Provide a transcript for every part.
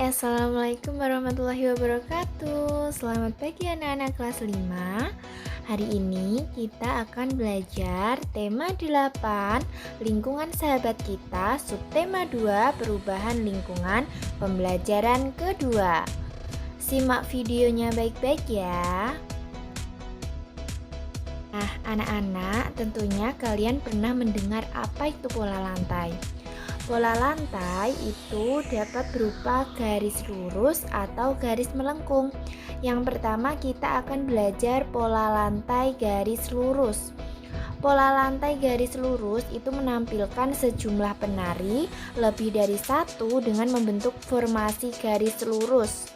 Assalamualaikum warahmatullahi wabarakatuh. Selamat pagi anak-anak kelas 5. Hari ini kita akan belajar tema 8, lingkungan sahabat kita, subtema 2, perubahan lingkungan, pembelajaran kedua. Simak videonya baik-baik ya. Nah, anak-anak, tentunya kalian pernah mendengar apa itu pola lantai. Pola lantai itu dapat berupa garis lurus atau garis melengkung. Yang pertama kita akan belajar pola lantai garis lurus. Pola lantai garis lurus itu menampilkan sejumlah penari lebih dari satu dengan membentuk formasi garis lurus.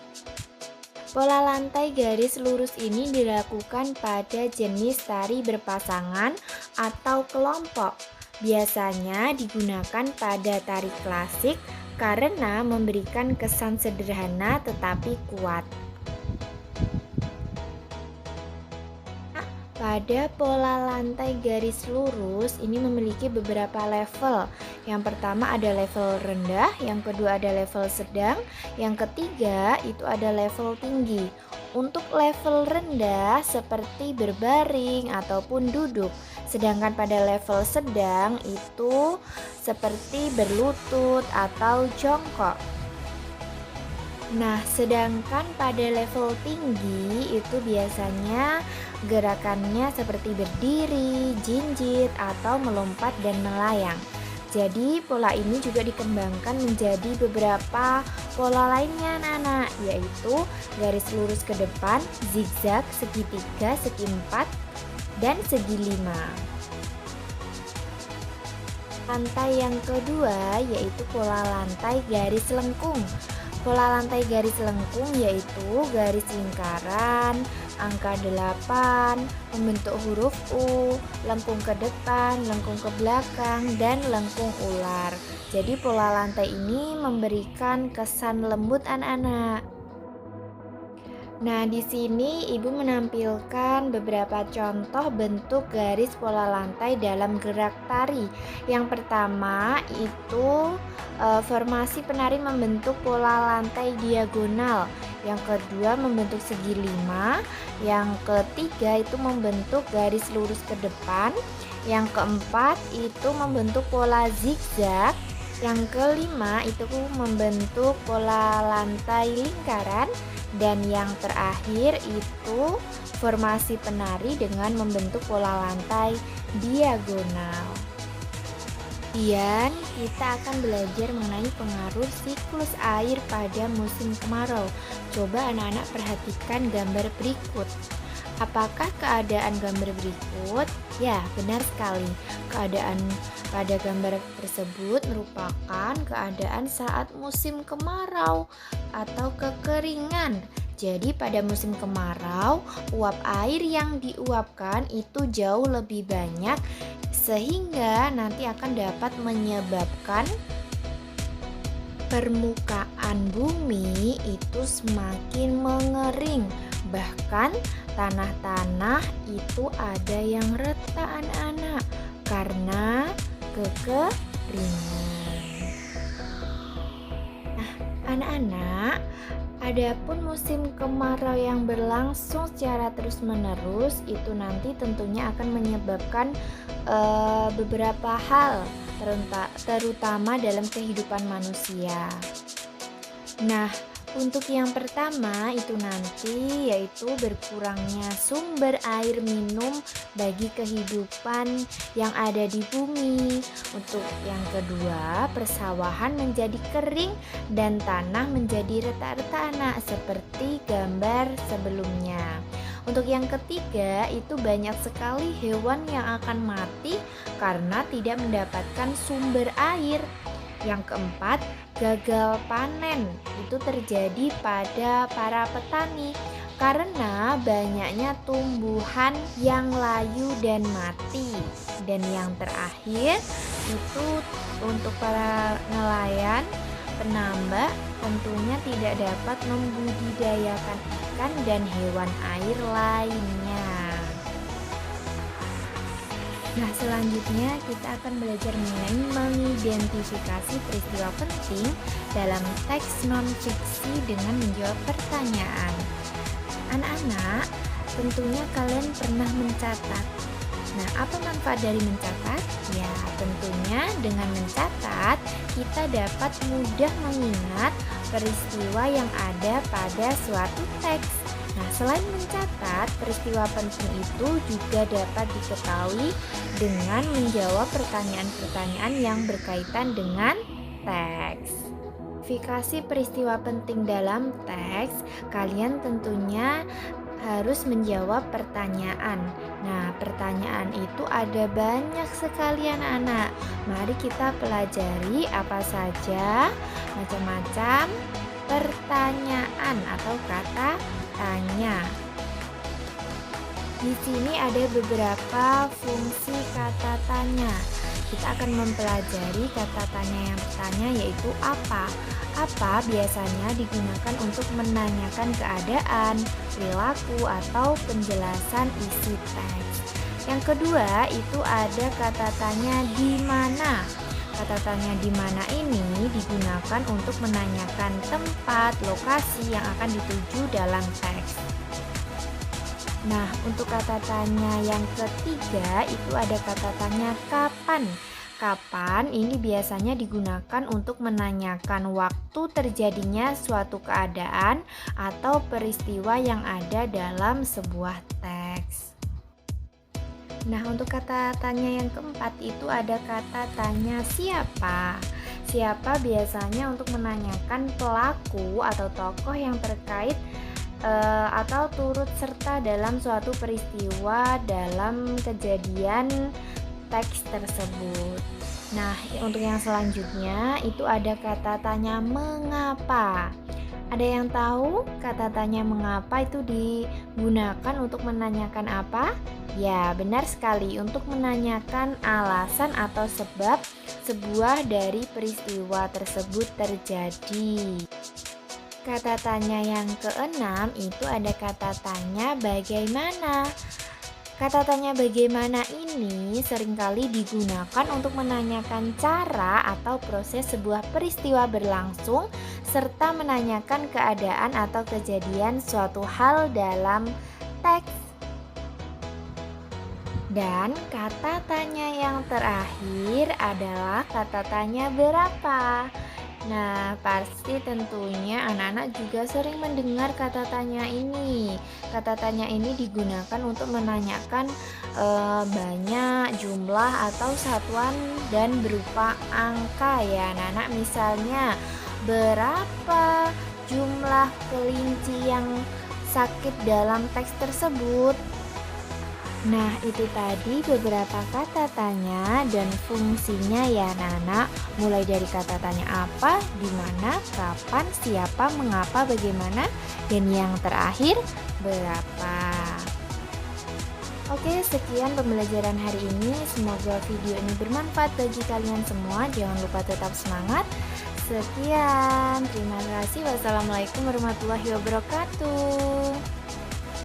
Pola lantai garis lurus ini dilakukan pada jenis tari berpasangan atau kelompok. Biasanya digunakan pada tari klasik karena memberikan kesan sederhana tetapi kuat. Pada pola lantai garis lurus ini memiliki beberapa level. Yang pertama ada level rendah, yang kedua ada level sedang, yang ketiga itu ada level tinggi. Untuk level rendah seperti berbaring ataupun duduk. Sedangkan pada level sedang itu seperti berlutut atau jongkok. Nah, sedangkan pada level tinggi itu biasanya gerakannya seperti berdiri, jinjit, atau melompat dan melayang. Jadi pola ini juga dikembangkan menjadi beberapa pola lainnya anak-anak, yaitu garis lurus ke depan, zigzag, segitiga, segi empat, dan segi 5. Lantai yang kedua yaitu pola lantai garis lengkung. Pola lantai garis lengkung yaitu garis lingkaran, angka 8, membentuk huruf U, lengkung ke depan, lengkung ke belakang, dan lengkung ular. Jadi pola lantai ini memberikan kesan lembut anak-anak. Nah, di sini Ibu menampilkan beberapa contoh bentuk garis pola lantai dalam gerak tari. Yang pertama itu formasi penari membentuk pola lantai diagonal. Yang kedua membentuk segi 5. Yang ketiga itu membentuk garis lurus ke depan. Yang keempat itu membentuk pola zigzag. Yang kelima itu membentuk pola lantai lingkaran. Dan yang terakhir itu formasi penari dengan membentuk pola lantai diagonal. Kemudian kita akan belajar mengenai pengaruh siklus air pada musim kemarau. Coba anak-anak perhatikan gambar berikut. Apakah keadaan gambar berikut? Ya, benar sekali. Keadaan pada gambar tersebut merupakan keadaan saat musim kemarau atau kekeringan. Jadi pada musim kemarau, uap air yang diuapkan itu jauh lebih banyak sehingga nanti akan dapat menyebabkan permukaan bumi itu semakin mengering. Bahkan tanah-tanah itu ada yang retak anak-anak karena kekeringan. Nah, anak-anak, adapun musim kemarau yang berlangsung secara terus-menerus itu nanti tentunya akan menyebabkan beberapa hal terutama dalam kehidupan manusia. Nah, untuk yang pertama itu nanti yaitu berkurangnya sumber air minum bagi kehidupan yang ada di bumi. Untuk yang kedua, persawahan menjadi kering dan tanah menjadi retak-retak anak seperti gambar sebelumnya. Untuk yang ketiga, itu banyak sekali hewan yang akan mati karena tidak mendapatkan sumber air. Yang keempat, gagal panen itu terjadi pada para petani karena banyaknya tumbuhan yang layu dan mati. Dan yang terakhir itu untuk para nelayan, penambak tentunya tidak dapat membudidayakan ikan dan hewan air lainnya. Nah, selanjutnya kita akan belajar mengenai mengidentifikasi peristiwa penting dalam teks non-fiksi dengan menjawab pertanyaan. Anak-anak, tentunya kalian pernah mencatat. Nah, apa manfaat dari mencatat? Ya, tentunya dengan mencatat kita dapat mudah mengingat peristiwa yang ada pada suatu teks. Nah, selain mencatat, peristiwa penting itu juga dapat diketahui dengan menjawab pertanyaan-pertanyaan yang berkaitan dengan teks. Verifikasi peristiwa penting dalam teks, kalian tentunya harus menjawab pertanyaan. Nah, pertanyaan itu ada banyak sekali anak-anak. Mari kita pelajari apa saja macam-macam pertanyaan atau kata tanya. Di sini ada beberapa fungsi kata tanya. Kita akan mempelajari kata tanya yang pertama yaitu apa. Apa biasanya digunakan untuk menanyakan keadaan, perilaku, atau penjelasan isi teks. Yang kedua itu ada kata tanya di mana. Kata tanya di mana ini digunakan untuk menanyakan tempat, lokasi yang akan dituju dalam teks. Nah, untuk kata tanya yang ketiga itu ada kata tanya kapan. Kapan ini biasanya digunakan untuk menanyakan waktu terjadinya suatu keadaan atau peristiwa yang ada dalam sebuah teks. Nah, untuk kata tanya yang keempat itu ada kata tanya siapa. Siapa biasanya untuk menanyakan pelaku atau tokoh yang terkait atau turut serta dalam suatu peristiwa dalam kejadian teks tersebut. Nah, untuk yang selanjutnya itu ada kata tanya mengapa. Ada yang tahu kata tanya mengapa itu digunakan untuk menanyakan apa? Ya, benar sekali, untuk menanyakan alasan atau sebab sebuah dari peristiwa tersebut terjadi. Kata tanya yang keenam itu ada kata tanya bagaimana. Kata tanya bagaimana ini seringkali digunakan untuk menanyakan cara atau proses sebuah peristiwa berlangsung serta menanyakan keadaan atau kejadian suatu hal dalam teks. Dan kata tanya yang terakhir adalah kata tanya berapa. Nah, pasti tentunya anak-anak juga sering mendengar kata tanya ini. Kata tanya ini digunakan untuk menanyakan banyak jumlah atau satuan dan berupa angka ya anak-anak. Misalnya, berapa jumlah kelinci yang sakit dalam teks tersebut? Nah, itu tadi beberapa kata tanya dan fungsinya ya anak-anak. Mulai dari kata tanya apa, di mana, kapan, siapa, mengapa, bagaimana, dan yang terakhir berapa. Oke, sekian pembelajaran hari ini. Semoga video ini bermanfaat bagi kalian semua. Jangan lupa tetap semangat. Sekian, terima kasih. Wassalamualaikum warahmatullahi wabarakatuh.